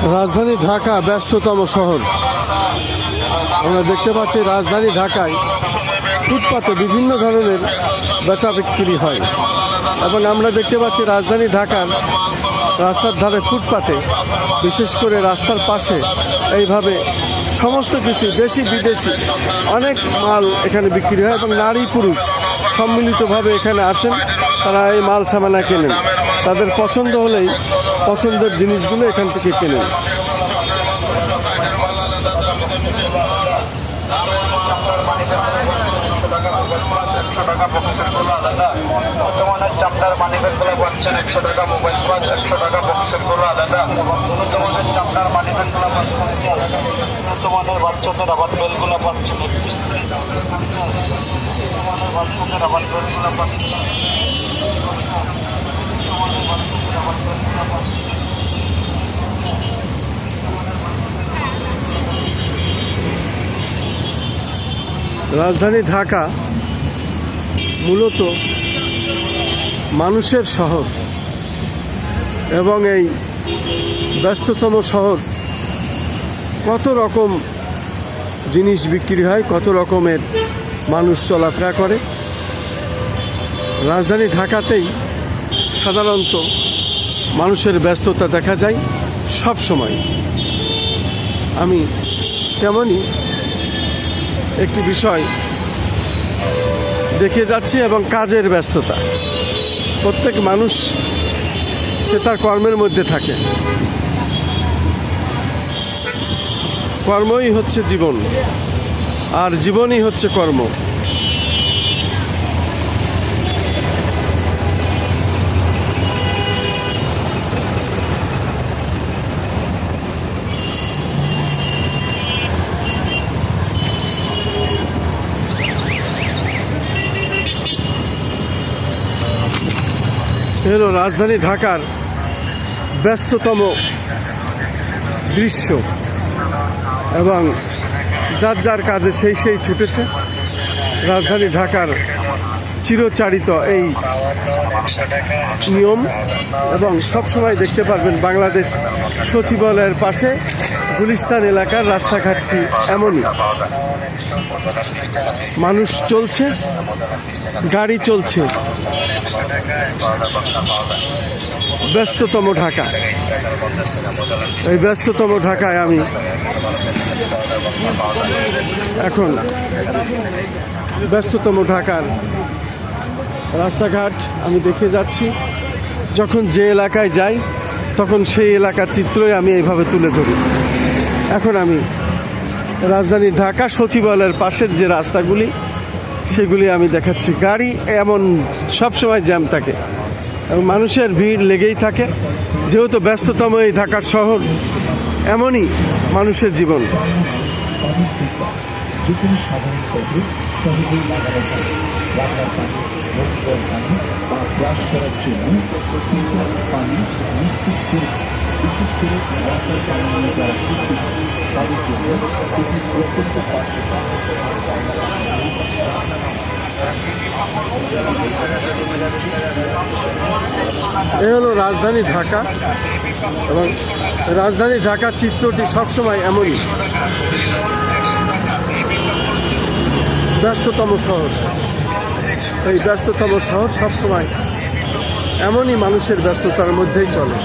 রাজধানী ঢাকা ব্যস্ততম শহর। আমরা দেখতে পাচ্ছি রাজধানী ঢাকায় ফুটপাতে বিভিন্ন ধরনের বেচা বিক্রি হয় এবং আমরা দেখতে পাচ্ছি রাজধানী ঢাকার রাস্তার ধারে ফুটপাতে, বিশেষ করে রাস্তার পাশে এইভাবে সমস্ত কিছু দেশি বিদেশি অনেক মাল এখানে বিক্রি হয় এবং নারী পুরুষ সম্মিলিতভাবে এখানে আসেন। তারা এই মাল সামানা কেনেন, তাদের পছন্দ হলেই পছন্দের জিনিসগুলো এখান থেকে কেনেন। চামড়ার মানিব্যাগগুলো পাচ্ছেন 100 টাকা, মোবাইল প্লাস 100 টাকা, বক্সের গুলো আলাদা। উন্নত মানের চামড়ার মানিব্যাগগুলো পাচ্ছেন আলাদা। উন্নত মানের বাচ্চাদের আবার বেলগুলো পাচ্ছেন, বাচ্চাদের আবার বেলগুলো পাচ্ছেন। রাজধানী ঢাকা মূলত মানুষের শহর এবং এই ব্যস্ততম শহর কত রকম জিনিস বিক্রি হয়, কত রকমের মানুষ চলাফেরা করে। রাজধানী ঢাকাতেই সাধারণত মানুষের ব্যস্ততা দেখা যায় সব সময়। আমি তেমনই একটি বিষয় দেখে যাচ্ছি এবং কাজের ব্যস্ততা। প্রত্যেক মানুষ সে তার কর্মের মধ্যে থাকে। কর্মই হচ্ছে জীবন, আর জীবনই হচ্ছে কর্ম। হলো রাজধানী ঢাকার ব্যস্ততম দৃশ্য এবং যার যার কাজে সেই ছুটেছে। রাজধানী ঢাকার চিরচারিত এই নিয়ম এবং সবসময় দেখতে পারবেন বাংলাদেশ সচিবালয়ের পাশে গুলিস্তান এলাকার রাস্তাঘাটটি এমনই। মানুষ চলছে, গাড়ি চলছে। ব্যস্ততম ঢাকা, এই ব্যস্ততম ঢাকায় আমি এখন ব্যস্ততম ঢাকার রাস্তাঘাট আমি দেখে যাচ্ছি। যখন যে এলাকায় যাই তখন সেই এলাকার চিত্রই আমি এইভাবে তুলে ধরি। এখন আমি রাজধানী ঢাকা সচিবালয়ের পাশের যে রাস্তাগুলি সেগুলি আমি দেখাচ্ছি। গাড়ি এমন সবসময় জ্যাম থাকে এবং মানুষের ভিড় লেগেই থাকে। যেহেতু ব্যস্ততম এই ঢাকার শহর, এমনই মানুষের জীবন। এ হলো রাজধানী ঢাকা এবং রাজধানী ঢাকার চিত্রটি সবসময় এমনই। ব্যস্ততম শহর, এই ব্যস্ততম শহর সবসময় এমনই মানুষের ব্যস্ততার মধ্যেই চলে।